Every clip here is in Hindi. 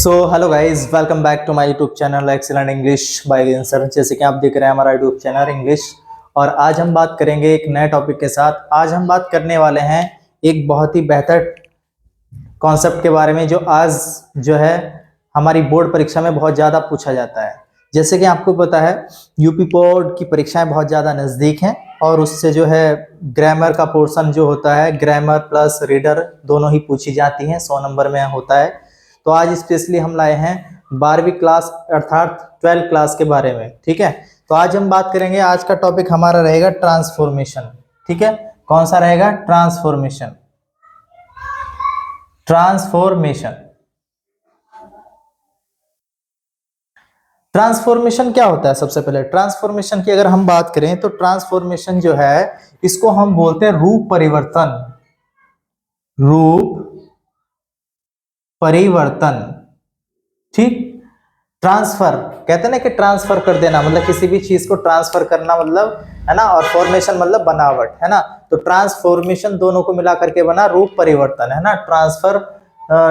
So hello guys, welcome back to my YouTube channel excellent English by answer. जैसे कि आप देख रहे हैं हमारा यूट्यूब चैनल इंग्लिश, और आज हम बात करेंगे एक नए टॉपिक के साथ। आज हम बात करने वाले हैं एक बहुत ही बेहतर कॉन्सेप्ट के बारे में, जो आज जो है हमारी बोर्ड परीक्षा में बहुत ज़्यादा पूछा जाता है। जैसे कि आपको पता है यूपी बोर्ड की परीक्षाएं बहुत ज़्यादा नज़दीक हैं, और उससे जो है ग्रामर का पोर्शन जो होता है, ग्रामर प्लस रीडर दोनों ही पूछी जाती हैं, 100 नंबर में होता है। तो आज स्पेशली हम लाए हैं 12वीं क्लास अर्थात 12th क्लास के बारे में। ठीक है, तो आज हम बात करेंगे, आज का टॉपिक हमारा रहेगा ट्रांसफॉर्मेशन। ठीक है, कौन सा रहेगा? ट्रांसफॉर्मेशन। ट्रांसफॉर्मेशन ट्रांसफॉर्मेशन क्या होता है? सबसे पहले ट्रांसफॉर्मेशन की अगर हम बात करें तो ट्रांसफॉर्मेशन जो है इसको हम बोलते हैं रूप परिवर्तन। रूप परिवर्तन, ठीक। ट्रांसफर कहते हैं ना कि ट्रांसफर कर देना, मतलब किसी भी चीज को ट्रांसफर करना, मतलब है ना, और फॉर्मेशन मतलब बनावट, है ना। तो ट्रांसफॉर्मेशन दोनों को मिला करके बना रूप परिवर्तन, है ना।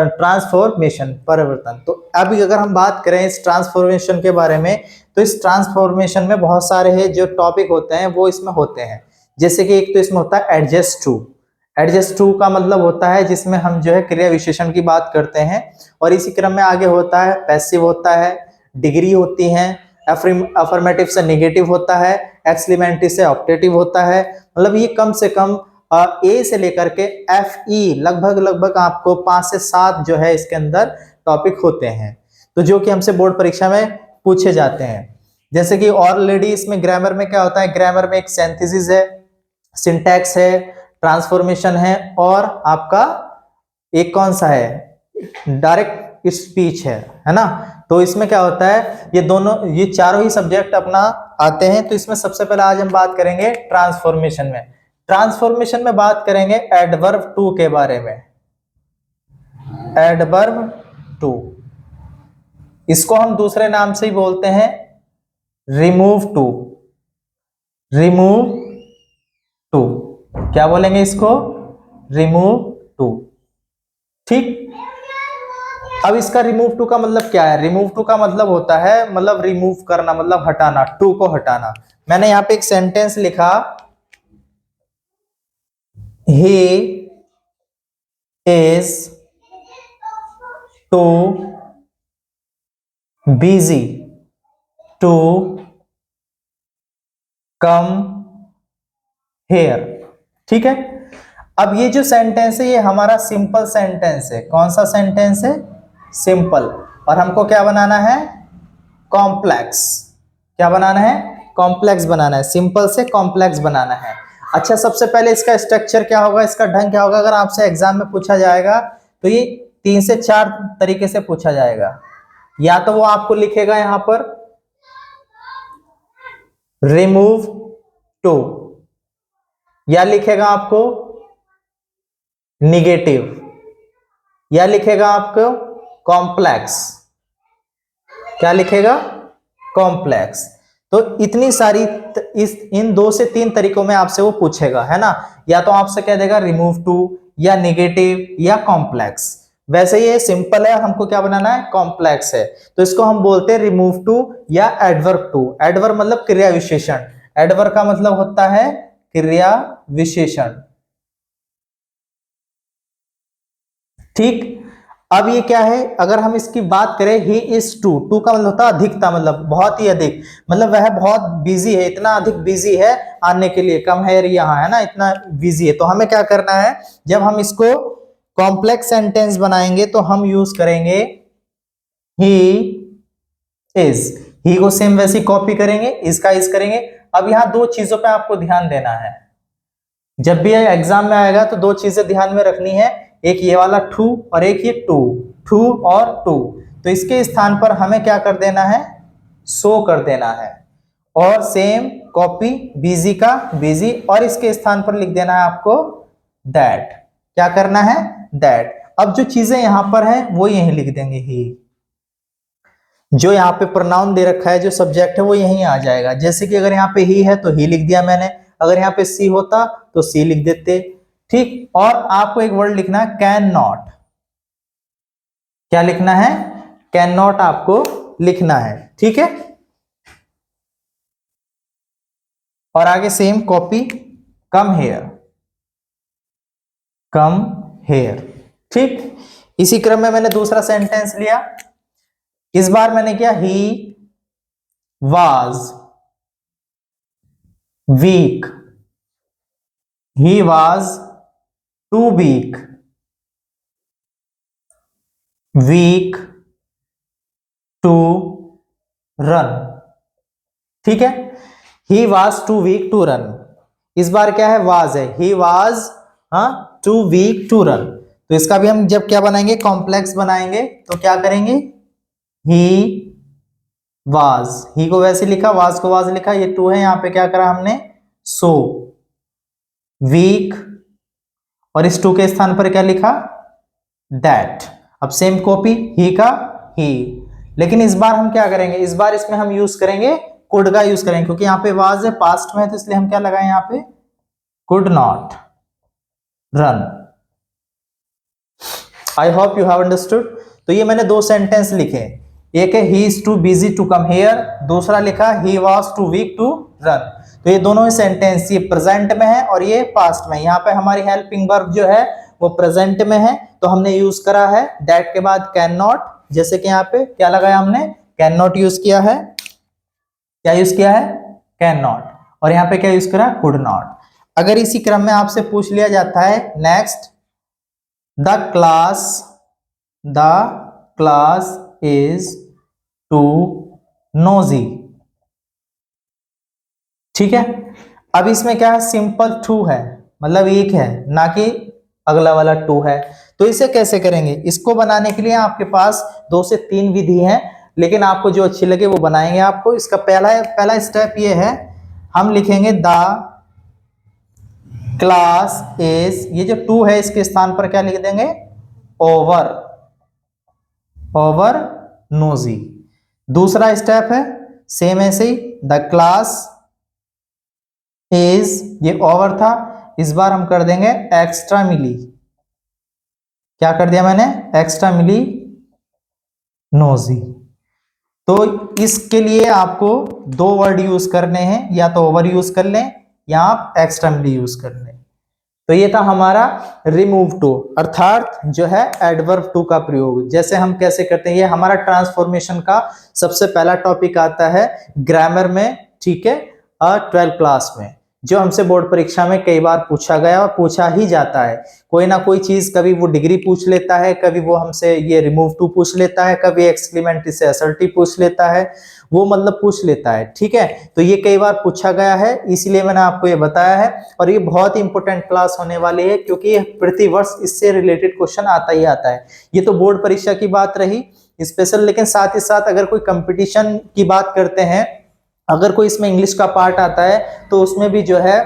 ट्रांसफॉर्मेशन परिवर्तन। तो अभी अगर हम बात करें इस ट्रांसफॉर्मेशन के बारे में, तो इस ट्रांसफॉर्मेशन में बहुत सारे हैं जो टॉपिक होते हैं वो इसमें होते हैं। जैसे कि एक तो इसमें होता है एडजस्ट टू। एडजस्ट टू का मतलब होता है जिसमें हम जो है क्रिया विशेषण की बात करते हैं, और इसी क्रम में आगे होता है पैसिव होता है, डिग्री होती है, अफर्मेटिव से नेगेटिव होता है, एक्सक्लेमेटरी से ऑप्टेटिव होता है। मतलब ये कम से कम ए से लेकर के एफ ई लगभग आपको 5 से 7 जो है इसके अंदर टॉपिक होते हैं, तो जो कि हमसे बोर्ड परीक्षा में पूछे जाते हैं। जैसे कि ऑलरेडी इसमें ग्रामर में क्या होता है, ग्रामर में एक सिंथेसिस है, सिंटैक्स है, ट्रांसफॉर्मेशन है, और आपका एक कौन सा है, डायरेक्ट स्पीच है ना। तो इसमें क्या होता है, ये चारों ही सब्जेक्ट अपना आते हैं। तो इसमें सबसे पहले आज हम बात करेंगे ट्रांसफॉर्मेशन में। ट्रांसफॉर्मेशन में बात करेंगे एडवर्ब टू के बारे में। एडवर्ब टू, इसको हम दूसरे नाम से ही बोलते हैं रिमूव टू। रिमूव टू क्या बोलेंगे इसको? रिमूव टू, ठीक। अब इसका रिमूव टू का मतलब क्या है? रिमूव टू का मतलब होता है, मतलब रिमूव करना, मतलब हटाना, टू को हटाना। मैंने यहां पे एक सेंटेंस लिखा, he is too busy to come here. ठीक है, अब ये जो सेंटेंस है ये हमारा सिंपल सेंटेंस है। कौन सा सेंटेंस है? सिंपल। और हमको क्या बनाना है? कॉम्प्लेक्स। क्या बनाना है? कॉम्प्लेक्स बनाना है। सिंपल से कॉम्प्लेक्स बनाना है। अच्छा, सबसे पहले इसका स्ट्रक्चर क्या होगा, इसका ढंग क्या होगा? अगर आपसे एग्जाम में पूछा जाएगा तो ये 3 से 4 तरीके से पूछा जाएगा। या तो वो आपको लिखेगा यहां पर रिमूव टू, या लिखेगा आपको निगेटिव, या लिखेगा आपको कॉम्प्लेक्स। क्या लिखेगा? कॉम्प्लेक्स। तो इतनी सारी इन 2 से 3 तरीकों में आपसे वो पूछेगा, है ना। या तो आपसे कह देगा रिमूव टू, या निगेटिव, या कॉम्प्लेक्स। वैसे ये सिंपल है, हमको क्या बनाना है? कॉम्प्लेक्स है, तो इसको हम बोलते हैं रिमूव टू या एडवर्ब टू। एडवर्ब मतलब क्रिया विशेषण। एडवर्ब का मतलब होता है क्रिया विशेषण, ठीक। अब ये क्या है, अगर हम इसकी बात करें, ही इज टू, टू का मतलब होता है अधिकता, मतलब बहुत ही अधिक, मतलब वह बहुत बिजी है, इतना अधिक बिजी है आने के लिए, कम है यहाँ, है ना, इतना बिजी है। तो हमें क्या करना है, जब हम इसको कॉम्प्लेक्स सेंटेंस बनाएंगे तो हम यूज करेंगे ही इज। ही को सेम वैसी कॉपी करेंगे, इसका इज करेंगे। अब यहाँ 2 चीजों पे आपको ध्यान देना है, जब भी एग्जाम में आएगा तो 2 चीजें ध्यान में रखनी है, एक ये वाला टू और एक ये टू, टू और टू। तो इसके स्थान पर हमें क्या कर देना है? सो कर देना है, और सेम कॉपी बिजी का बिजी, और इसके स्थान पर लिख देना है आपको दैट। क्या करना है? दैट। अब जो चीजें यहां पर है वो यहीं लिख देंगे, ही। जो यहाँ पे प्रोनाउन दे रखा है, जो सब्जेक्ट है, वो यहीं आ जाएगा। जैसे कि अगर यहाँ पे ही है तो ही लिख दिया मैंने, अगर यहाँ पे सी होता तो सी लिख देते, ठीक। और आपको एक वर्ड लिखना है कैन नॉट। क्या लिखना है? कैन नॉट आपको लिखना है, ठीक है। और आगे same copy, come here, come here, ठीक। इसी क्रम में मैंने दूसरा सेंटेंस लिया। इस बार मैंने किया he was weak, he was too weak, weak to run, ठीक है। He was too weak to run, इस बार क्या है, वाज है, he was too weak to run. तो इसका भी हम जब क्या बनाएंगे, कॉम्प्लेक्स बनाएंगे, तो क्या करेंगे, ही वाज, ही को वैसे लिखा, वाज को वाज लिखा, ये टू है, यहां पे क्या करा हमने, सो वीक, और इस टू के स्थान पर क्या लिखा, दैट। अब सेम कॉपी, ही का ही, लेकिन इस बार हम क्या करेंगे, इस बार इसमें हम यूज करेंगे कुड का यूज करेंगे, क्योंकि यहाँ पे वाज है, पास्ट में है, तो इसलिए हम क्या लगाए यहाँ पे, could not run. I hope you have understood. तो ये मैंने दो सेंटेंस लिखे, एक है he is too busy to come here, दूसरा लिखा he was too weak to run. तो ये दोनों ही सेंटेंस, ये प्रेजेंट में है और ये पास्ट में। यहाँ पे हमारी हेल्पिंग वर्ब जो है वो प्रेजेंट में है, तो हमने यूज करा है दैट के बाद कैन नॉट, जैसे कि यहाँ पे क्या लगाया हमने, कैन नॉट यूज किया है, क्या यूज किया है, कैन नॉट, और यहाँ पे क्या यूज करा, कुड नॉट। अगर इसी क्रम में आपसे पूछ लिया जाता है next, the class is too nosy, ठीक है। अब इसमें क्या है, सिंपल टू है, मतलब एक है, ना कि अगला वाला टू है। तो इसे कैसे करेंगे, इसको बनाने के लिए आपके पास 2 से 3 विधि है, लेकिन आपको जो अच्छी लगे वो बनाएंगे आपको। इसका पहला स्टेप ये है, हम लिखेंगे द क्लास इज, ये जो टू है इसके स्थान पर क्या लिख देंगे, ओवर नोजी। दूसरा स्टेप है सेम ऐसे ही, द क्लास इज, ये ओवर था, इस बार हम कर देंगे एक्स्ट्रा मिली, क्या कर दिया मैंने, एक्स्ट्रा मिली नोजी। तो इसके लिए आपको 2 वर्ड यूज करने हैं, या तो ओवर यूज कर लें या आप एक्स्ट्रा मिली यूज कर लें। तो ये था हमारा रिमूव टू, अर्थात जो है एडवर्ब टू का प्रयोग। जैसे हम कैसे करते हैं, ये हमारा ट्रांसफॉर्मेशन का सबसे पहला टॉपिक आता है ग्रामर में, ठीक है, 12th क्लास में, जो हमसे बोर्ड परीक्षा में कई बार पूछा गया और पूछा ही जाता है। कोई ना कोई चीज, कभी वो डिग्री पूछ लेता है, कभी वो हमसे ये रिमूव टू पूछ लेता है, कभी एक्सक्रीमेंट्री से असर्टिव पूछ लेता है, वो मतलब पूछ लेता है, ठीक है। तो ये कई बार पूछा गया है, इसलिए मैंने आपको ये बताया है, और ये बहुत ही इंपॉर्टेंट क्लास होने वाली है, क्योंकि प्रतिवर्ष इससे रिलेटेड क्वेश्चन आता ही आता है। ये तो बोर्ड परीक्षा की बात रही स्पेशल, लेकिन साथ ही साथ अगर कोई कंपटीशन की बात करते हैं, अगर कोई इसमें इंग्लिश का पार्ट आता है, तो उसमें भी जो है,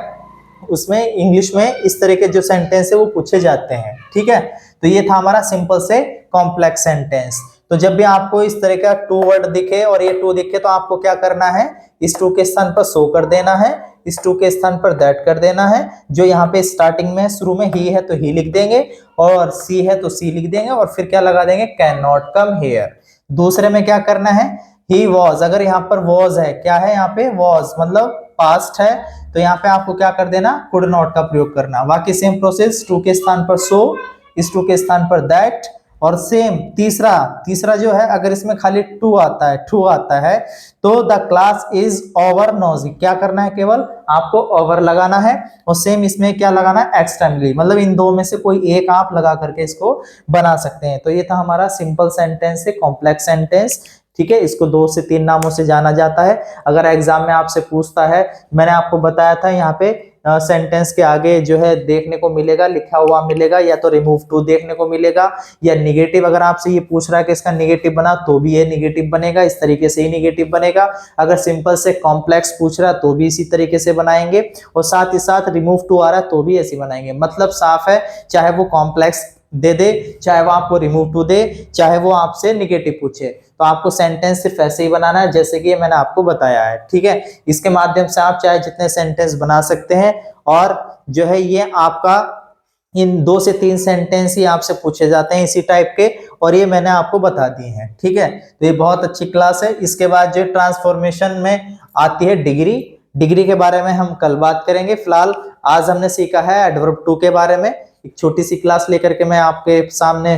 उसमें इंग्लिश में इस तरह के जो सेंटेंस है वो पूछे जाते हैं, ठीक है। तो ये था हमारा सिंपल से कॉम्प्लेक्स सेंटेंस। तो जब भी आपको इस तरह का टू वर्ड दिखे और ये टू दिखे, तो आपको क्या करना है, इस टू के स्थान पर सो कर देना है, इस टू के स्थान पर दैट कर देना है। जो यहाँ पे स्टार्टिंग में शुरू में ही है तो ही लिख देंगे, और सी है तो सी लिख देंगे, और फिर क्या लगा देंगे, कैन नॉट कम हियर। दूसरे में क्या करना है, ही वॉज, अगर यहाँ पर वॉज है, क्या है यहाँ पे वॉज मतलब पास्ट है, तो यहाँ पे आपको क्या कर देना, कुड नॉट का प्रयोग करना। बाकी सेम प्रोसेस, टू के स्थान पर सो, इस टू के स्थान पर दैट, और सेम तीसरा जो है, अगर इसमें खाली टू आता है तो the class is over nosy, क्या करना है, केवल आपको ओवर लगाना है, और सेम इसमें क्या लगाना है, एक्सट्रीमली, मतलब इन दो में से कोई एक आप लगा करके इसको बना सकते हैं। तो ये था हमारा सिंपल सेंटेंस से कॉम्प्लेक्स सेंटेंस, ठीक है। इसको 2 से 3 नामों से जाना जाता है। अगर एग्जाम में आपसे पूछता है, मैंने आपको बताया था यहाँ पे सेंटेंस के आगे जो है देखने को मिलेगा, लिखा हुआ मिलेगा, या तो रिमूव टू देखने को मिलेगा, या निगेटिव, अगर आपसे ये पूछ रहा है कि इसका निगेटिव बना, तो भी ये निगेटिव बनेगा, इस तरीके से ही निगेटिव बनेगा। अगर सिंपल से कॉम्प्लेक्स पूछ रहा है तो भी इसी तरीके से बनाएंगे, और साथ ही साथ रिमूव टू आ रहा है तो भी ऐसे बनाएंगे। मतलब साफ है, चाहे वो कॉम्प्लेक्स दे दे, चाहे वो आपको रिमूव टू दे, चाहे वो आपसे निगेटिव पूछे, तो आपको सेंटेंस सिर्फ ऐसे ही बनाना है जैसे कि मैंने आपको बताया है, ठीक है। इसके माध्यम से आप चाहे जितने सेंटेंस बना सकते हैं, और जो है ये आपका इन 2 से 3 सेंटेंस ही आपसे पूछे जाते हैं इसी टाइप के, और ये मैंने आपको बता दी हैं। ठीक है, तो ये बहुत अच्छी क्लास है। इसके बाद जो ट्रांसफॉर्मेशन में आती है डिग्री, डिग्री के बारे में हम कल बात करेंगे। फिलहाल आज हमने सीखा है एडवर्ब टू के बारे में, एक छोटी सी क्लास लेकर के मैं आपके सामने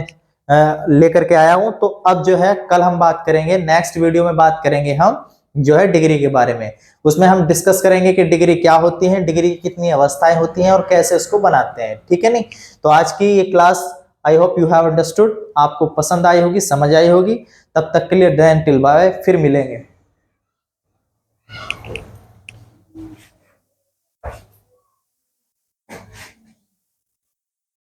लेकर के आया हूं। तो अब जो है कल हम बात करेंगे, नेक्स्ट वीडियो में बात करेंगे हम जो है डिग्री के बारे में। उसमें हम डिस्कस करेंगे कि डिग्री क्या होती है, डिग्री की कितनी अवस्थाएं होती हैं और कैसे उसको बनाते हैं। ठीक है नहीं, तो आज की ये class I hope you have understood, आपको पसंद आई होगी, समझ आई होगी। तब तक के लिए देन टिल बाय, फिर मिलेंगे।